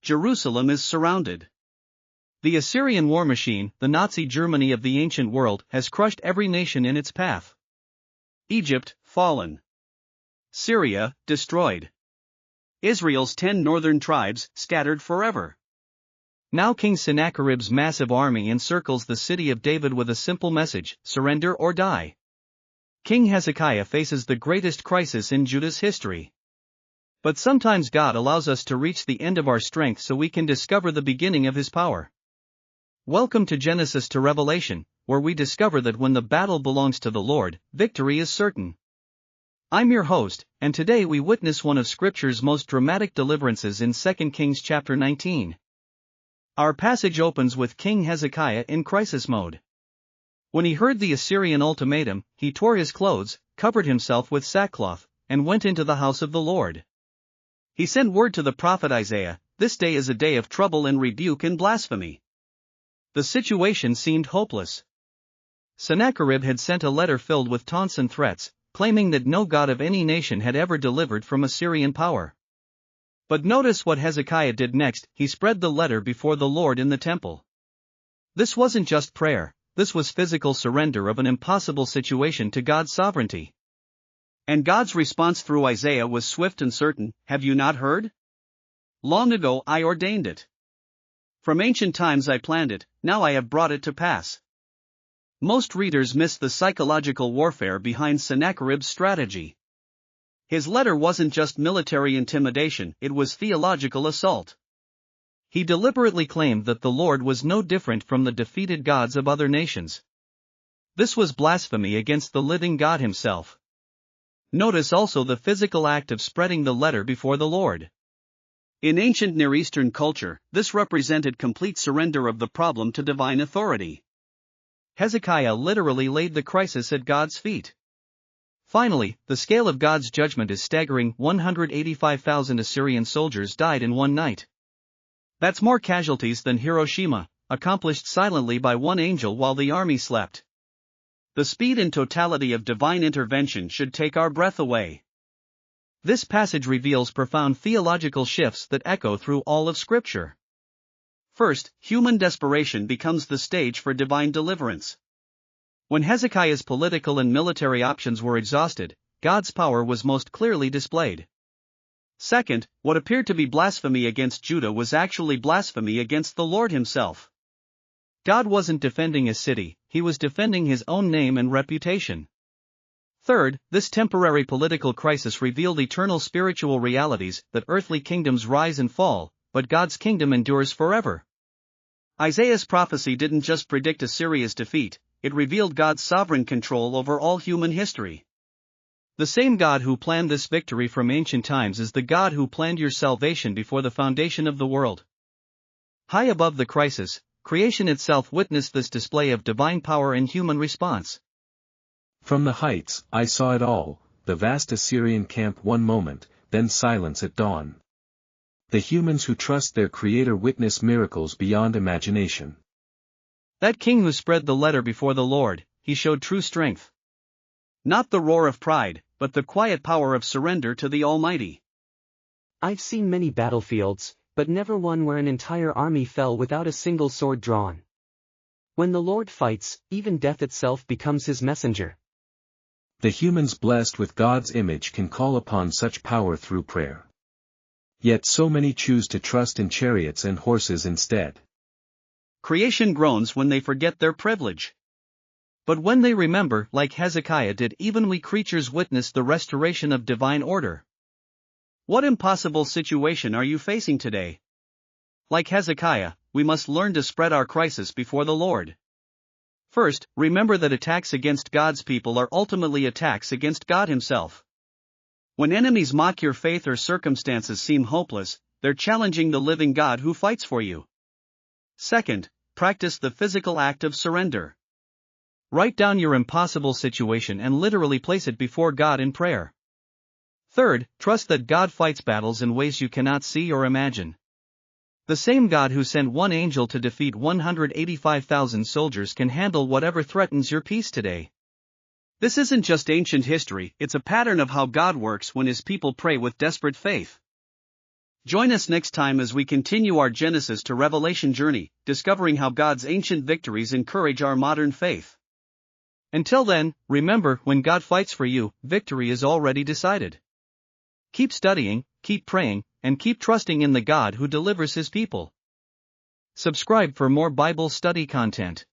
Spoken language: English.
Jerusalem is surrounded. The Assyrian war machine, the Nazi Germany of the ancient world, has crushed every nation in its path. Egypt, fallen. Syria, destroyed. Israel's 10 northern tribes, scattered forever. Now King Sennacherib's massive army encircles the city of David with a simple message: surrender or die. King Hezekiah faces the greatest crisis in Judah's history. But sometimes God allows us to reach the end of our strength so we can discover the beginning of His power. Welcome to Genesis to Revelation, where we discover that when the battle belongs to the Lord, victory is certain. I'm your host, and today we witness one of Scripture's most dramatic deliverances in 2 Kings chapter 19. Our passage opens with King Hezekiah in crisis mode. When he heard the Assyrian ultimatum, he tore his clothes, covered himself with sackcloth, and went into the house of the Lord. He sent word to the prophet Isaiah, "This day is a day of trouble and rebuke and blasphemy." The situation seemed hopeless. Sennacherib had sent a letter filled with taunts and threats, claiming that no god of any nation had ever delivered from Assyrian power. But notice what Hezekiah did next. He spread the letter before the Lord in the temple. This wasn't just prayer, this was physical surrender of an impossible situation to God's sovereignty. And God's response through Isaiah was swift and certain: "Have you not heard? Long ago I ordained it. From ancient times I planned it, now I have brought it to pass." Most readers miss the psychological warfare behind Sennacherib's strategy. His letter wasn't just military intimidation, it was theological assault. He deliberately claimed that the Lord was no different from the defeated gods of other nations. This was blasphemy against the living God Himself. Notice also the physical act of spreading the letter before the Lord. In ancient Near Eastern culture, this represented complete surrender of the problem to divine authority. Hezekiah literally laid the crisis at God's feet. Finally, the scale of God's judgment is staggering. 185,000 Assyrian soldiers died in one night. That's more casualties than Hiroshima, accomplished silently by one angel while the army slept. The speed and totality of divine intervention should take our breath away. This passage reveals profound theological shifts that echo through all of Scripture. First, human desperation becomes the stage for divine deliverance. When Hezekiah's political and military options were exhausted, God's power was most clearly displayed. Second, what appeared to be blasphemy against Judah was actually blasphemy against the Lord Himself. God wasn't defending a city, He was defending His own name and reputation. Third, this temporary political crisis revealed eternal spiritual realities, that earthly kingdoms rise and fall, but God's kingdom endures forever. Isaiah's prophecy didn't just predict Assyria's defeat, it revealed God's sovereign control over all human history. The same God who planned this victory from ancient times is the God who planned your salvation before the foundation of the world. High above the crisis, creation itself witnessed this display of divine power and human response. From the heights, I saw it all, the vast Assyrian camp one moment, then silence at dawn. The humans who trust their Creator witness miracles beyond imagination. That king who spread the letter before the Lord, he showed true strength. Not the roar of pride, but the quiet power of surrender to the Almighty. I've seen many battlefields, but never one where an entire army fell without a single sword drawn. When the Lord fights, even death itself becomes His messenger. The humans blessed with God's image can call upon such power through prayer. Yet so many choose to trust in chariots and horses instead. Creation groans when they forget their privilege. But when they remember, like Hezekiah did, even we creatures witness the restoration of divine order. What impossible situation are you facing today? Like Hezekiah, we must learn to spread our crisis before the Lord. First, remember that attacks against God's people are ultimately attacks against God Himself. When enemies mock your faith or circumstances seem hopeless, they're challenging the living God who fights for you. Second, practice the physical act of surrender. Write down your impossible situation and literally place it before God in prayer. Third, trust that God fights battles in ways you cannot see or imagine. The same God who sent one angel to defeat 185,000 soldiers can handle whatever threatens your peace today. This isn't just ancient history, it's a pattern of how God works when His people pray with desperate faith. Join us next time as we continue our Genesis to Revelation journey, discovering how God's ancient victories encourage our modern faith. Until then, remember, when God fights for you, victory is already decided. Keep studying, keep praying, and keep trusting in the God who delivers His people. Subscribe for more Bible study content.